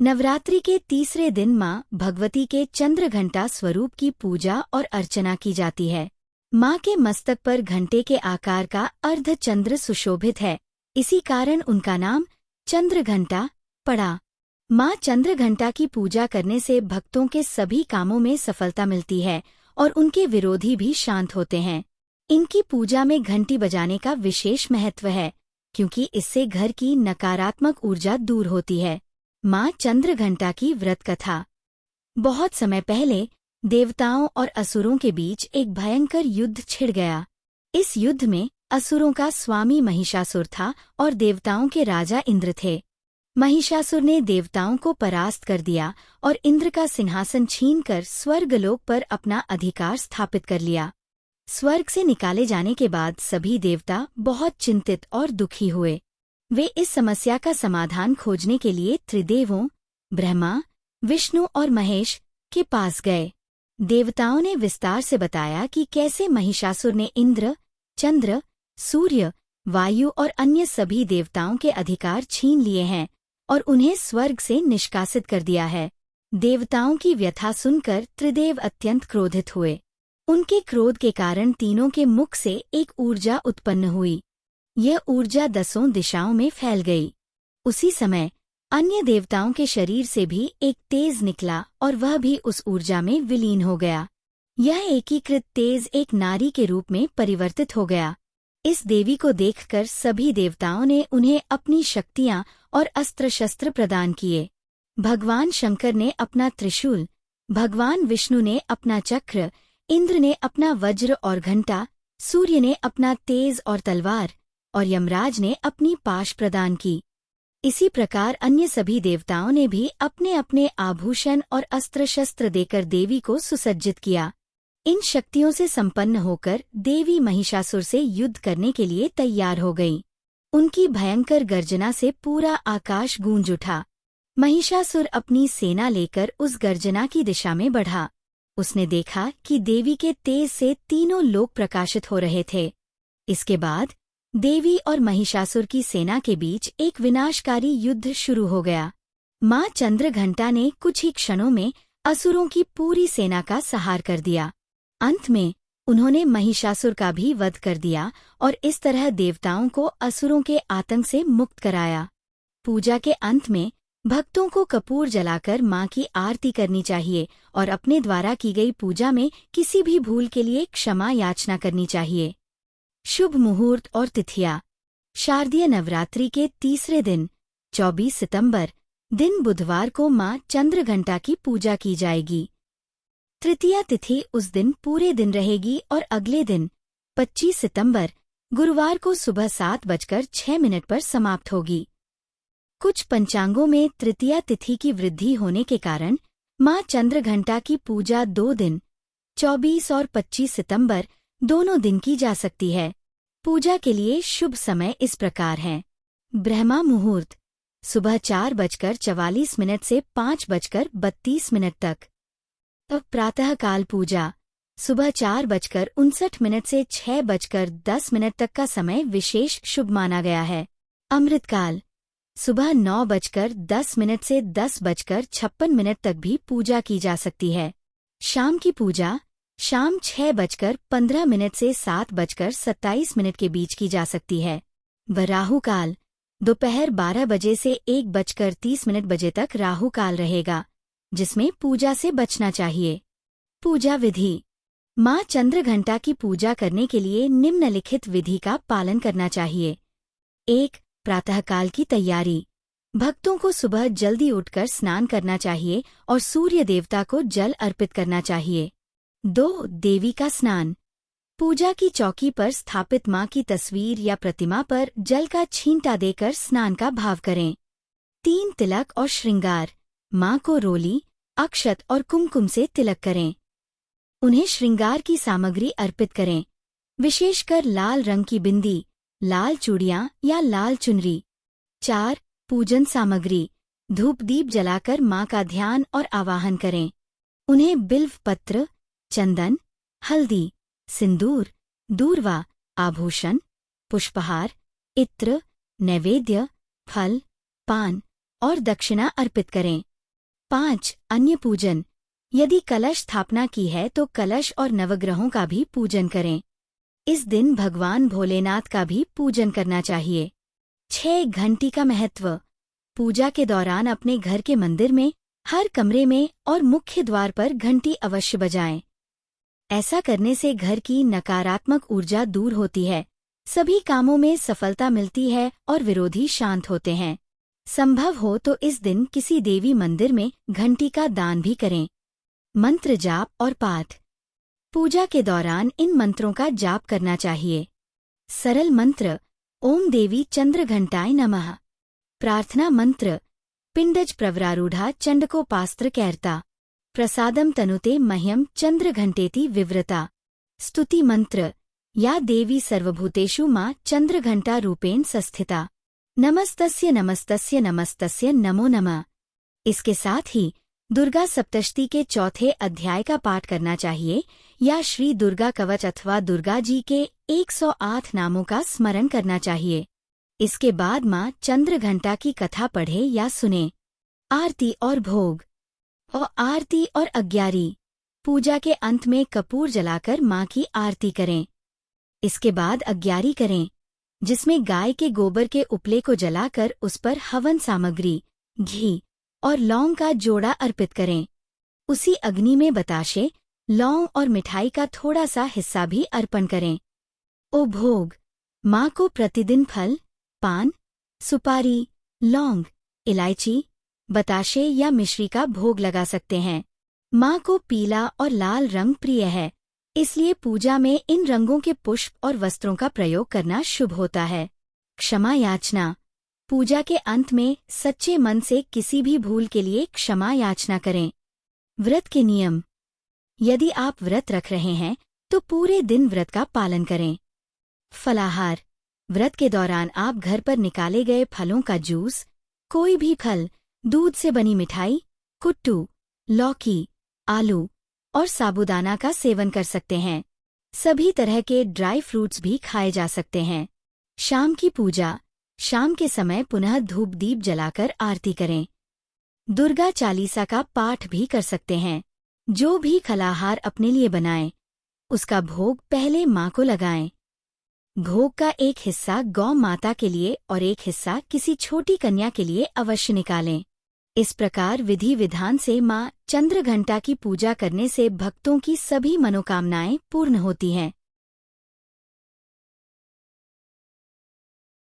नवरात्रि के तीसरे दिन माँ भगवती के चंद्रघंटा स्वरूप की पूजा और अर्चना की जाती है। माँ के मस्तक पर घंटे के आकार का अर्धचंद्र सुशोभित है, इसी कारण उनका नाम चंद्रघंटा पड़ा। माँ चंद्रघंटा की पूजा करने से भक्तों के सभी कामों में सफलता मिलती है और उनके विरोधी भी शांत होते हैं। इनकी पूजा में घंटी बजाने का विशेष महत्व है, क्योंकि इससे घर की नकारात्मक ऊर्जा दूर होती है। माँ चंद्रघंटा की व्रत कथा। बहुत समय पहले देवताओं और असुरों के बीच एक भयंकर युद्ध छिड़ गया। इस युद्ध में असुरों का स्वामी महिषासुर था और देवताओं के राजा इंद्र थे। महिषासुर ने देवताओं को परास्त कर दिया और इंद्र का सिंहासन छीनकर स्वर्गलोक पर अपना अधिकार स्थापित कर लिया। स्वर्ग से निकाले जाने के बाद सभी देवता बहुत चिंतित और दुखी हुए। वे इस समस्या का समाधान खोजने के लिए त्रिदेवों ब्रह्मा, विष्णु और महेश के पास गए। देवताओं ने विस्तार से बताया कि कैसे महिषासुर ने इंद्र, चंद्र, सूर्य, वायु और अन्य सभी देवताओं के अधिकार छीन लिए हैं और उन्हें स्वर्ग से निष्कासित कर दिया है। देवताओं की व्यथा सुनकर त्रिदेव अत्यंत क्रोधित हुए। उनके क्रोध के कारण तीनों के मुख से एक ऊर्जा उत्पन्न हुई। यह ऊर्जा 10 दिशाओं में फैल गई। उसी समय अन्य देवताओं के शरीर से भी एक तेज निकला और वह भी उस ऊर्जा में विलीन हो गया। यह एकीकृत तेज एक नारी के रूप में परिवर्तित हो गया। इस देवी को देखकर सभी देवताओं ने उन्हें अपनी शक्तियां और अस्त्र शस्त्र प्रदान किए। भगवान शंकर ने अपना त्रिशूल, भगवान विष्णु ने अपना चक्र, इंद्र ने अपना वज्र और घंटा, सूर्य ने अपना तेज और तलवार और यमराज ने अपनी पाश प्रदान की। इसी प्रकार अन्य सभी देवताओं ने भी अपने अपने आभूषण और अस्त्र शस्त्र देकर देवी को सुसज्जित किया। इन शक्तियों से संपन्न होकर देवी महिषासुर से युद्ध करने के लिए तैयार हो गई। उनकी भयंकर गर्जना से पूरा आकाश गूंज उठा। महिषासुर अपनी सेना लेकर उस गर्जना की दिशा में बढ़ा। उसने देखा कि देवी के तेज से तीनों लोक प्रकाशित हो रहे थे। इसके बाद देवी और महिषासुर की सेना के बीच एक विनाशकारी युद्ध शुरू हो गया। माँ चंद्रघंटा ने कुछ ही क्षणों में असुरों की पूरी सेना का संहार कर दिया। अंत में उन्होंने महिषासुर का भी वध कर दिया और इस तरह देवताओं को असुरों के आतंक से मुक्त कराया। पूजा के अंत में भक्तों को कपूर जलाकर माँ की आरती करनी चाहिए और अपने द्वारा की गई पूजा में किसी भी भूल के लिए क्षमा याचना करनी चाहिए। शुभ मुहूर्त और तिथियां। शारदीय नवरात्रि के तीसरे दिन 24 सितंबर दिन बुधवार को माँ चंद्रघंटा की पूजा की जाएगी। तृतीया तिथि उस दिन पूरे दिन रहेगी और अगले दिन 25 सितंबर गुरुवार को सुबह 7:06 पर समाप्त होगी। कुछ पंचांगों में तृतीया तिथि की वृद्धि होने के कारण माँ चंद्रघंटा की पूजा 2 दिन 24 और 25 सितंबर दोनों दिन की जा सकती है। पूजा के लिए शुभ समय इस प्रकार हैं। ब्रह्मा मुहूर्त सुबह 4:44 से 5:32 तक। तब प्रातःकाल पूजा सुबह 4:59 से 6:10 तक का समय विशेष शुभ माना गया है। अमृतकाल सुबह 9:10 से 10:56 तक भी पूजा की जा सकती है। शाम की पूजा शाम 6:15 से 7:27 के बीच की जा सकती है। राहु काल दोपहर 12 बजे से 1:30 बजे तक राहु काल रहेगा, जिसमें पूजा से बचना चाहिए। पूजा विधि। माँ चंद्रघंटा की पूजा करने के लिए निम्नलिखित विधि का पालन करना चाहिए। 1. प्रातःकाल की तैयारी। भक्तों को सुबह जल्दी उठकर स्नान करना चाहिए और सूर्य देवता को जल अर्पित करना चाहिए। 2. देवी का स्नान। पूजा की चौकी पर स्थापित माँ की तस्वीर या प्रतिमा पर जल का छींटा देकर स्नान का भाव करें। 3. तिलक और श्रृंगार। माँ को रोली, अक्षत और कुमकुम से तिलक करें। उन्हें श्रृंगार की सामग्री अर्पित करें, विशेषकर लाल रंग की बिंदी, लाल चूड़ियाँ या लाल चुनरी। 4. पूजन सामग्री। धूप दीप जलाकर माँ का ध्यान और आवाहन करें। उन्हें बिल्व पत्र, चंदन, हल्दी, सिंदूर, दूर्वा, आभूषण, पुष्पहार, इत्र, नैवेद्य, फल, पान, और दक्षिणा अर्पित करें। 5. अन्य पूजन। यदि कलश स्थापना की है तो कलश और नवग्रहों का भी पूजन करें। इस दिन भगवान भोलेनाथ का भी पूजन करना चाहिए। 6. घंटी का महत्व। पूजा के दौरान अपने घर के मंदिर में, हर कमरे में और मुख्य द्वार पर घंटी अवश्य बजाएं। ऐसा करने से घर की नकारात्मक ऊर्जा दूर होती है, सभी कामों में सफलता मिलती है और विरोधी शांत होते हैं। संभव हो तो इस दिन किसी देवी मंदिर में घंटी का दान भी करें। मंत्र जाप और पाठ। पूजा के दौरान इन मंत्रों का जाप करना चाहिए। सरल मंत्र: ओम देवी चंद्रघंटाय नमः। प्रार्थना मंत्र: पिंडज प्रवरारूढ़ा चंडकोपास्त्र कैर्ता प्रसादम तनुते मह्यम चंद्रघंटेति विव्रता। स्तुति मंत्र: या देवी सर्वभूतेषु मां चंद्रघंटा रूपेण संस्थिता। नमस्तस्य नमस्तस्य नमस्तस्य नमो नमः। इसके साथ ही दुर्गा सप्तशती के चौथे अध्याय का पाठ करना चाहिए या श्री दुर्गा कवच अथवा दुर्गा जी के 108 नामों का स्मरण करना चाहिए। इसके बाद मां चंद्रघंटा की कथा पढ़े या सुने। आरती और भोग। और आरती और अग्यारी। पूजा के अंत में कपूर जलाकर मां की आरती करें। इसके बाद अग्यारी करें, जिसमें गाय के गोबर के उपले को जलाकर उस पर हवन सामग्री, घी और लौंग का जोड़ा अर्पित करें। उसी अग्नि में बताशे, लौंग और मिठाई का थोड़ा सा हिस्सा भी अर्पण करें। ओ भोग। मां को प्रतिदिन फल, पान, सुपारी, लौंग, इलायची, बताशे या मिश्री का भोग लगा सकते हैं। मां को पीला और लाल रंग प्रिय है, इसलिए पूजा में इन रंगों के पुष्प और वस्त्रों का प्रयोग करना शुभ होता है। क्षमा याचना। पूजा के अंत में सच्चे मन से किसी भी भूल के लिए क्षमा याचना करें। व्रत के नियम। यदि आप व्रत रख रहे हैं तो पूरे दिन व्रत का पालन करें। फलाहार। व्रत के दौरान आप घर पर निकाले गए फलों का जूस, कोई भी फल, दूध से बनी मिठाई, कुट्टू, लौकी, आलू और साबूदाना का सेवन कर सकते हैं। सभी तरह के ड्राई फ्रूट्स भी खाए जा सकते हैं। शाम की पूजा। शाम के समय पुनः धूप दीप जलाकर आरती करें। दुर्गा चालीसा का पाठ भी कर सकते हैं। जो भी फलाहार अपने लिए बनाएं, उसका भोग पहले मां को लगाएं। भोग का एक हिस्सा गौ माता के लिए और एक हिस्सा किसी छोटी कन्या के लिए अवश्य निकालें। इस प्रकार विधि विधान से मां चंद्रघंटा की पूजा करने से भक्तों की सभी मनोकामनाएं पूर्ण होती हैं।